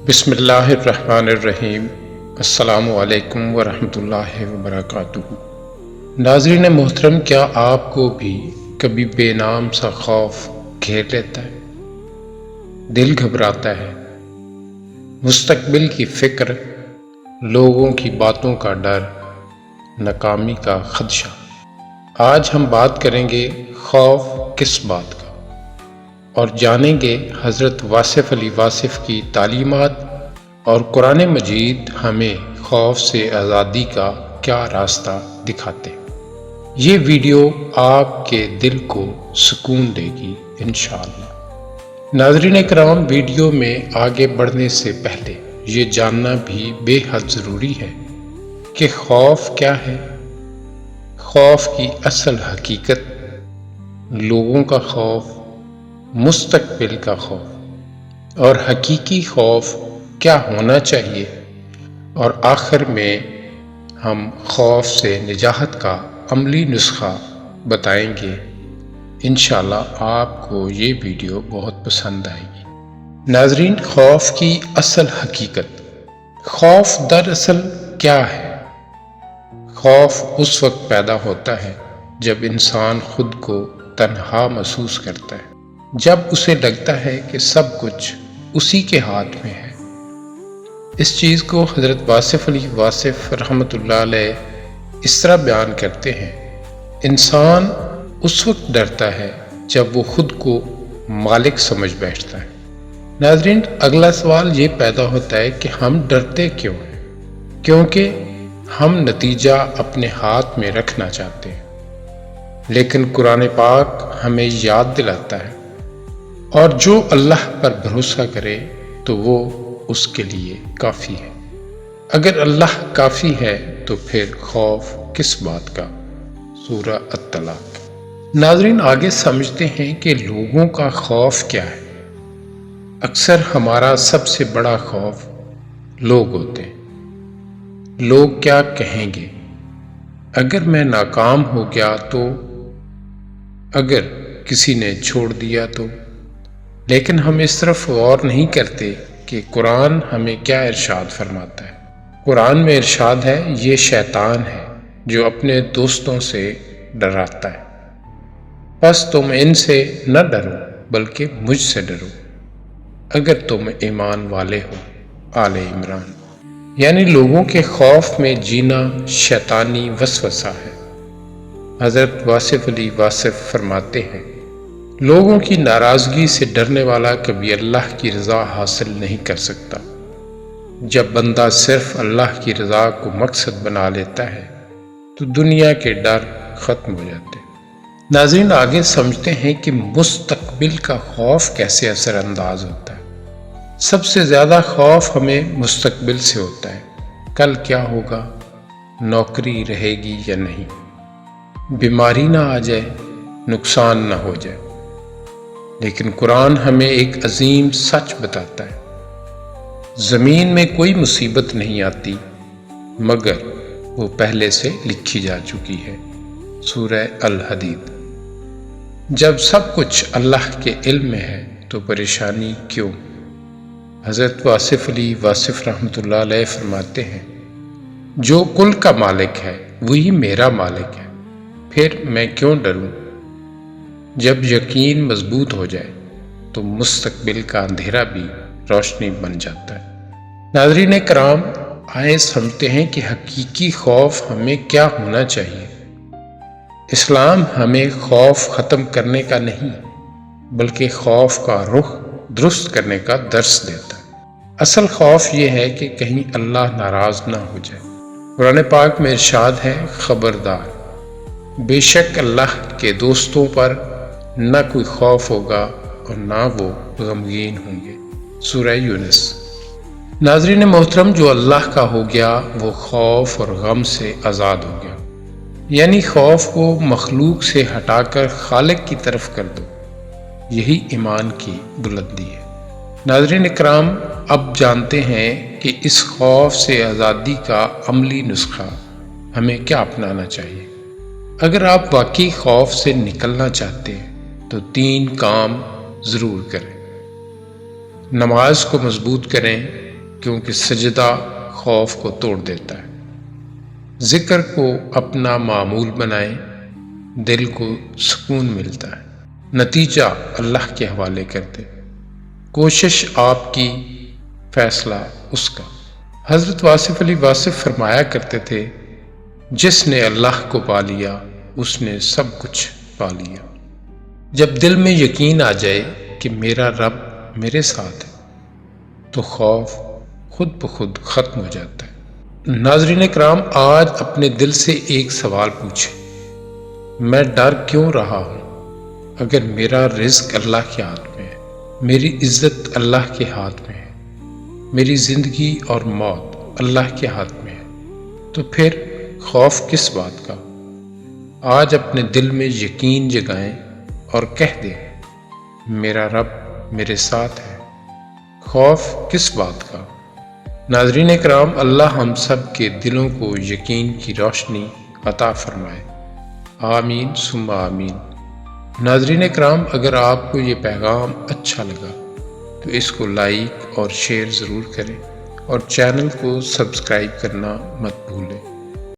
بسم اللہ الرحمن الرحیم۔ السلام علیکم ورحمۃ اللہ وبرکاتہ۔ ناظرین محترم، کیا آپ کو بھی کبھی بے نام سا خوف گھیر لیتا ہے؟ دل گھبراتا ہے، مستقبل کی فکر، لوگوں کی باتوں کا ڈر، ناکامی کا خدشہ۔ آج ہم بات کریں گے خوف کس بات کا، اور جانیں گے حضرت واصف علی واصف کی تعلیمات اور قرآن مجید ہمیں خوف سے آزادی کا کیا راستہ دکھاتے ہیں۔ یہ ویڈیو آپ کے دل کو سکون دے گی انشاءاللہ۔ ناظرین کرام، ویڈیو میں آگے بڑھنے سے پہلے یہ جاننا بھی بے حد ضروری ہے کہ خوف کیا ہے، خوف کی اصل حقیقت، لوگوں کا خوف، مستقبل کا خوف، اور حقیقی خوف کیا ہونا چاہیے، اور آخر میں ہم خوف سے نجات کا عملی نسخہ بتائیں گے۔ انشاءاللہ آپ کو یہ ویڈیو بہت پسند آئے گی۔ ناظرین، خوف کی اصل حقیقت۔ خوف دراصل کیا ہے؟ خوف اس وقت پیدا ہوتا ہے جب انسان خود کو تنہا محسوس کرتا ہے، جب اسے لگتا ہے کہ سب کچھ اسی کے ہاتھ میں ہے۔ اس چیز کو حضرت واصف علی واصف رحمۃ اللہ علیہ اس طرح بیان کرتے ہیں: انسان اس وقت ڈرتا ہے جب وہ خود کو مالک سمجھ بیٹھتا ہے۔ ناظرین، اگلا سوال یہ پیدا ہوتا ہے کہ ہم ڈرتے کیوں ہیں؟ کیونکہ ہم نتیجہ اپنے ہاتھ میں رکھنا چاہتے ہیں، لیکن قرآن پاک ہمیں یاد دلاتا ہے، اور جو اللہ پر بھروسہ کرے تو وہ اس کے لیے کافی ہے۔ اگر اللہ کافی ہے تو پھر خوف کس بات کا؟ سورہ الطلاق۔ ناظرین، آگے سمجھتے ہیں کہ لوگوں کا خوف کیا ہے۔ اکثر ہمارا سب سے بڑا خوف لوگ ہوتے ہیں۔ لوگ کیا کہیں گے؟ اگر میں ناکام ہو گیا تو؟ اگر کسی نے چھوڑ دیا تو؟ لیکن ہم اس طرف غور نہیں کرتے کہ قرآن ہمیں کیا ارشاد فرماتا ہے۔ قرآن میں ارشاد ہے: یہ شیطان ہے جو اپنے دوستوں سے ڈراتا ہے، پس تم ان سے نہ ڈرو بلکہ مجھ سے ڈرو اگر تم ایمان والے ہو۔ آل عمران۔ یعنی لوگوں کے خوف میں جینا شیطانی وسوسہ ہے۔ حضرت واصف علی واصف فرماتے ہیں: لوگوں کی ناراضگی سے ڈرنے والا کبھی اللہ کی رضا حاصل نہیں کر سکتا۔ جب بندہ صرف اللہ کی رضا کو مقصد بنا لیتا ہے تو دنیا کے ڈر ختم ہو جاتے ہیں۔ ناظرین، آگے سمجھتے ہیں کہ مستقبل کا خوف کیسے اثر انداز ہوتا ہے۔ سب سے زیادہ خوف ہمیں مستقبل سے ہوتا ہے۔ کل کیا ہوگا؟ نوکری رہے گی یا نہیں؟ بیماری نہ آ جائے، نقصان نہ ہو جائے۔ لیکن قرآن ہمیں ایک عظیم سچ بتاتا ہے: زمین میں کوئی مصیبت نہیں آتی مگر وہ پہلے سے لکھی جا چکی ہے۔ سورہ الحدید۔ جب سب کچھ اللہ کے علم میں ہے تو پریشانی کیوں؟ حضرت واصف علی واصف رحمۃ اللہ علیہ فرماتے ہیں: جو کل کا مالک ہے وہی میرا مالک ہے، پھر میں کیوں ڈروں؟ جب یقین مضبوط ہو جائے تو مستقبل کا اندھیرا بھی روشنی بن جاتا ہے۔ ناظرین کرام، آئے سمجھتے ہیں کہ حقیقی خوف ہمیں کیا ہونا چاہیے۔ اسلام ہمیں خوف ختم کرنے کا نہیں بلکہ خوف کا رخ درست کرنے کا درس دیتا ہے۔ اصل خوف یہ ہے کہ کہیں اللہ ناراض نہ ہو جائے۔ قرآن پاک میں ارشاد ہے: خبردار، بے شک اللہ کے دوستوں پر نہ کوئی خوف ہوگا اور نہ وہ غمگین ہوں گے۔ سورہ یونس۔ ناظرین محترم، جو اللہ کا ہو گیا وہ خوف اور غم سے آزاد ہو گیا۔ یعنی خوف کو مخلوق سے ہٹا کر خالق کی طرف کر دو، یہی ایمان کی بلندی ہے۔ ناظرین اکرام، اب جانتے ہیں کہ اس خوف سے آزادی کا عملی نسخہ ہمیں کیا اپنانا چاہیے۔ اگر آپ واقعی خوف سے نکلنا چاہتے ہیں تو 3 کام ضرور کریں۔ نماز کو مضبوط کریں، کیونکہ سجدہ خوف کو توڑ دیتا ہے۔ ذکر کو اپنا معمول بنائیں، دل کو سکون ملتا ہے۔ نتیجہ اللہ کے حوالے کر دیں، کوشش آپ کی، فیصلہ اس کا۔ حضرت واصف علی واصف فرمایا کرتے تھے، جس نے اللہ کو پا لیا اس نے سب کچھ پا لیا۔ جب دل میں یقین آ جائے کہ میرا رب میرے ساتھ ہے تو خوف خود بخود ختم ہو جاتا ہے۔ ناظرین کرام، آج اپنے دل سے ایک سوال پوچھیں، میں ڈر کیوں رہا ہوں؟ اگر میرا رزق اللہ کے ہاتھ میں ہے، میری عزت اللہ کے ہاتھ میں ہے، میری زندگی اور موت اللہ کے ہاتھ میں ہے، تو پھر خوف کس بات کا؟ آج اپنے دل میں یقین جگائیں اور کہہ دیں، میرا رب میرے ساتھ ہے، خوف کس بات کا؟ ناظرین کرام، اللہ ہم سب کے دلوں کو یقین کی روشنی عطا فرمائے، آمین ثم آمین۔ ناظرین کرام، اگر آپ کو یہ پیغام اچھا لگا تو اس کو لائک اور شیئر ضرور کریں اور چینل کو سبسکرائب کرنا مت بھولیں۔